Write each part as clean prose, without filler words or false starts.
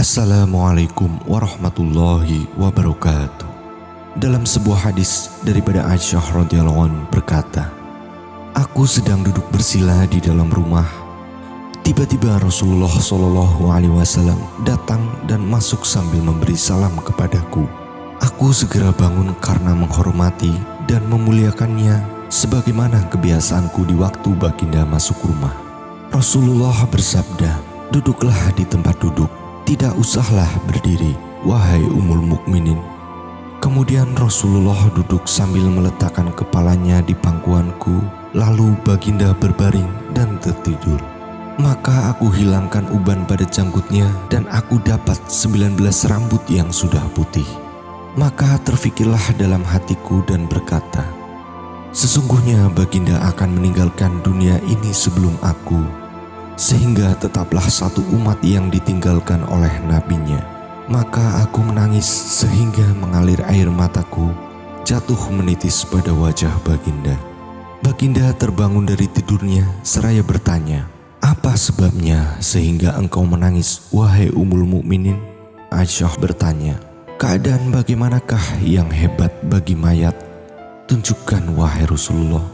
Assalamualaikum warahmatullahi wabarakatuh. Dalam sebuah hadis daripada Aisyah radhiyallahu anha berkata, "Aku sedang duduk bersila di dalam rumah. Tiba-tiba Rasulullah SAW datang dan masuk sambil memberi salam kepadaku. Aku segera bangun karena menghormati dan memuliakannya sebagaimana kebiasaanku di waktu baginda masuk rumah. Rasulullah bersabda, 'Duduklah di tempat duduk. Tidak usahlah berdiri, wahai Ummul Mukminin.' Kemudian Rasulullah duduk sambil meletakkan kepalanya di pangkuanku, lalu baginda berbaring dan tertidur. Maka aku hilangkan uban pada janggutnya dan aku dapat 19 rambut yang sudah putih. Maka terfikirlah dalam hatiku dan berkata, sesungguhnya baginda akan meninggalkan dunia ini sebelum aku, sehingga tetaplah satu umat yang ditinggalkan oleh nabinya. Maka aku menangis sehingga mengalir air mataku jatuh menitis pada wajah baginda. Baginda terbangun dari tidurnya seraya bertanya, 'Apa sebabnya sehingga engkau menangis, wahai Ummul Mukminin?' Aisyah bertanya, 'Keadaan bagaimanakah yang hebat bagi mayat? Tunjukkan wahai Rasulullah.'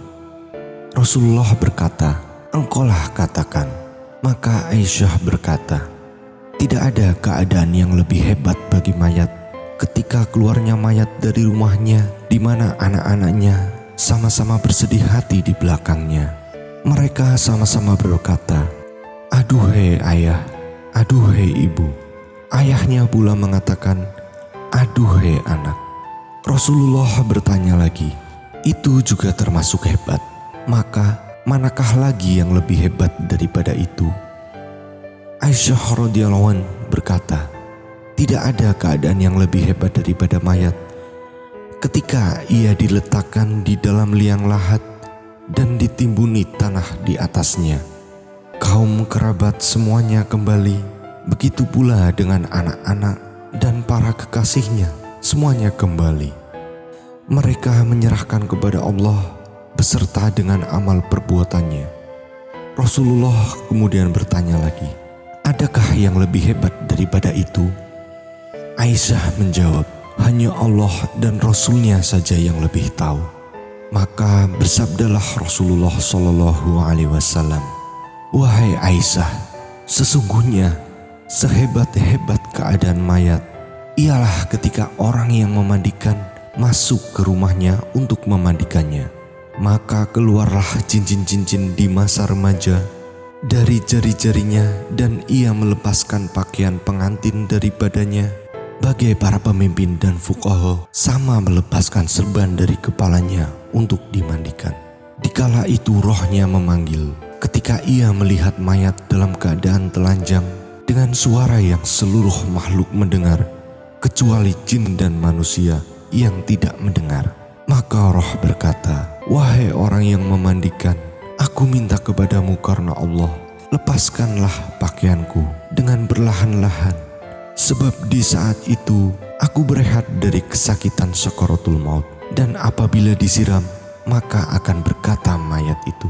Rasulullah berkata, 'Engkaulah katakan.' Maka Aisyah berkata, 'Tidak ada keadaan yang lebih hebat bagi mayat ketika keluarnya mayat dari rumahnya di mana anak-anaknya sama-sama bersedih hati di belakangnya. Mereka sama-sama berkata, "Aduhai ayah, aduhai ibu." Ayahnya pula mengatakan, "Aduhai anak." Rasulullah bertanya lagi, "Itu juga termasuk hebat, maka manakah lagi yang lebih hebat daripada itu?" Aisyah radhiyallahu anha berkata, "Tidak ada keadaan yang lebih hebat daripada mayat ketika ia diletakkan di dalam liang lahat dan ditimbuni tanah di atasnya. Kaum kerabat semuanya kembali, begitu pula dengan anak-anak dan para kekasihnya semuanya kembali. Mereka menyerahkan kepada Allah beserta dengan amal perbuatannya." Rasulullah kemudian bertanya lagi, "Adakah yang lebih hebat daripada itu?" Aisyah menjawab, "Hanya Allah dan Rasulnya saja yang lebih tahu." Maka bersabdalah Rasulullah SAW, "Wahai Aisyah, sesungguhnya sehebat-hebat keadaan mayat ialah ketika orang yang memandikan masuk ke rumahnya untuk memandikannya. Maka keluarlah cincin-cincin di masa remaja dari jari-jarinya dan ia melepaskan pakaian pengantin dari badannya, bagai para pemimpin dan fuqaha sama melepaskan serban dari kepalanya untuk dimandikan. Dikala itu rohnya memanggil ketika ia melihat mayat dalam keadaan telanjang dengan suara yang seluruh makhluk mendengar kecuali jin dan manusia yang tidak mendengar. Maka roh berkata, 'Wahai orang yang memandikan, aku minta kepadamu karena Allah, lepaskanlah pakaianku dengan perlahan-lahan. Sebab di saat itu aku berehat dari kesakitan sakaratul maut. Dan apabila disiram, maka akan berkata mayat itu,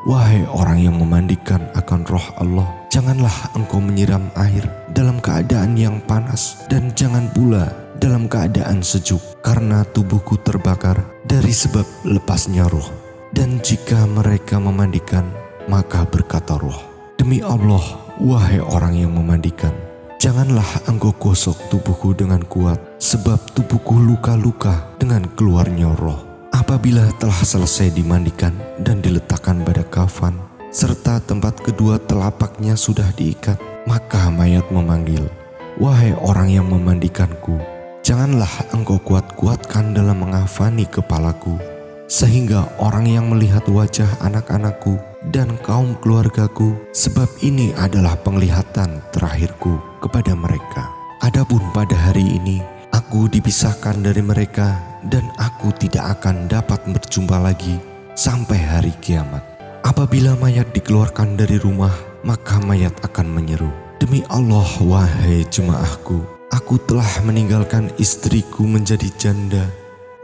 wahai orang yang memandikan akan roh Allah, janganlah engkau menyiram air dalam keadaan yang panas dan jangan pula dalam keadaan sejuk, karena tubuhku terbakar dari sebab lepasnya roh. Dan jika mereka memandikan, maka berkata roh, demi Allah, wahai orang yang memandikan, janganlah engkau gosok tubuhku dengan kuat, sebab tubuhku luka-luka dengan keluarnya roh. Apabila telah selesai dimandikan dan diletakkan pada kafan, serta tempat kedua telapaknya sudah diikat, maka mayat memanggil, wahai orang yang memandikanku, janganlah engkau kuat-kuatkan dalam mengafani kepalaku, sehingga orang yang melihat wajah anak-anakku dan kaum keluargaku, sebab ini adalah penglihatan terakhirku kepada mereka. Adapun pada hari ini, aku dipisahkan dari mereka dan aku tidak akan dapat berjumpa lagi sampai hari kiamat. Apabila mayat dikeluarkan dari rumah, maka mayat akan menyeru, demi Allah, wahai jemaahku, aku telah meninggalkan istriku menjadi janda,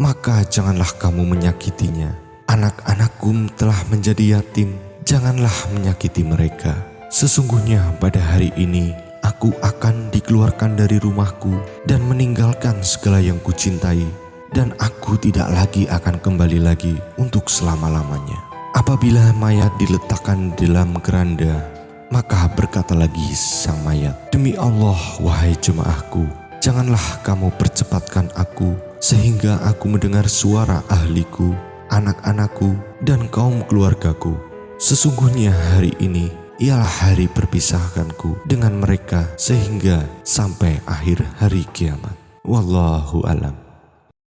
maka janganlah kamu menyakitinya. Anak-anakku telah menjadi yatim, janganlah menyakiti mereka. Sesungguhnya pada hari ini aku akan dikeluarkan dari rumahku dan meninggalkan segala yang kucintai, dan aku tidak lagi akan kembali lagi untuk selama-lamanya. Apabila mayat diletakkan di dalam keranda, maka berkata lagi sang mayat, "Demi Allah, wahai jemaahku, janganlah kamu percepatkan aku sehingga aku mendengar suara ahliku, anak-anakku, dan kaum keluargaku. Sesungguhnya hari ini ialah hari perpisahkanku dengan mereka sehingga sampai akhir hari kiamat." Wallahu alam.